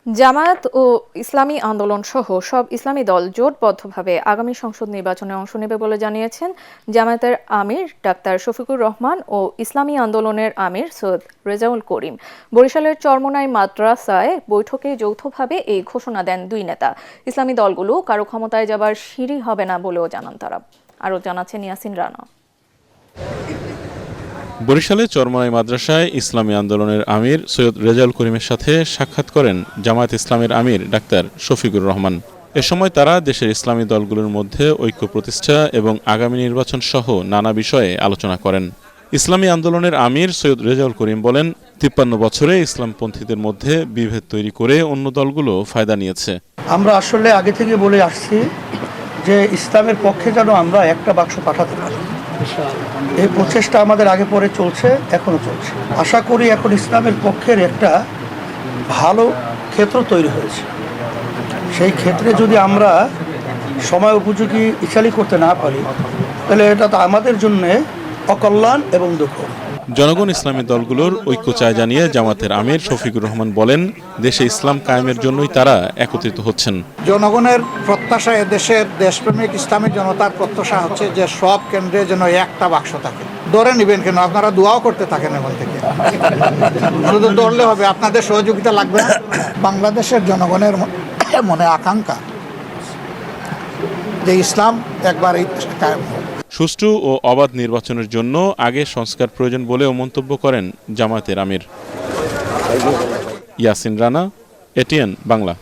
জামায়াত ও ইসলামী আন্দোলন সহ সব ইসলামী দল জোটবদ্ধভাবে আগামী সংসদ নির্বাচনে অংশ নেবে বলে জানিয়েছেন জামায়াতের আমির ডাক্তার শফিকুর রহমান ও ইসলামী আন্দোলনের আমির সৈয়দ রেজাউল করিম। বরিশালের চরমোনাই মাদ্রাসায় বৈঠকে যৌথভাবে এই ঘোষণা দেন দুই নেতা। ইসলামী দলগুলো কারো ক্ষমতায় যাবার সিঁড়ি হবে না বলেও জানান তারা। আরও জানাচ্ছেন ইয়াসিন রানা। বরিশালে চরমোনাই মাদ্রাসায় ইসলামী আন্দোলনের আমির সৈয়দ রেজাউল করিমের সাথে সাক্ষাৎ করেন জামায়াত ইসলামের আমির ডাক্তার শফিকুর রহমান। এ সময় তারা দেশের ইসলামী দলগুলোর মধ্যে ঐক্য প্রতিষ্ঠা এবং আগামী নির্বাচন সহ নানা বিষয়ে আলোচনা করেন। ইসলামী আন্দোলনের আমির সৈয়দ রেজাউল করিম বলেন, ৫৩ বছরে ইসলামপন্থীদের মধ্যে বিভেদ তৈরি করে অন্য দলগুলো ফায়দা নিয়েছে। আমরা আসলে আগে থেকে বলে আসছি যে ইসলামের পক্ষে যেন আমরা একটা বাক্স পাঠাতে পারি। এই প্রচেষ্টা আমাদের আগে পরে চলছে, এখনো চলছে। আশা করি এখন ইসলামের পক্ষের একটা ভালো ক্ষেত্র তৈরি হয়েছে। সেই ক্ষেত্রে যদি আমরা সময় উপযোগী ইচ্ছালি করতে না পারি, তাহলে এটা তো আমাদের জন্য অকল্যাণ এবং দুঃখ। জনগণ ইসলামী দলগুলোর ঐক্য চায় জানিয়ে জামাতের আমির শফিকুর রহমান বলেন, দেশে ইসলাম কায়েমের জন্যই তারা একত্রিত হচ্ছেন। জনগণের প্রত্যাশা, দেশের দেশপ্রেমিক ইসলামী জনতার প্রত্যাশা হচ্ছে যে সব কেন্দ্রে যেন একটা বাক্স থাকে। ধরে নেবেন কেন, আপনারা দোয়াও করতে থাকেন এখন থেকে। শুধু ধরলে হবে, আপনাদের সহযোগিতা লাগবে না। বাংলাদেশের জনগণের মনে আকাঙ্ক্ষা যে ইসলাম একবারই কায়েম হোক। সুষ্ঠু ও অবাধ নির্বাচনের জন্য আগে সংস্কার প্রয়োজন বলেও মন্তব্য করেন জামায়াতের আমির। ইয়াসিন রানা, এটিএন বাংলা।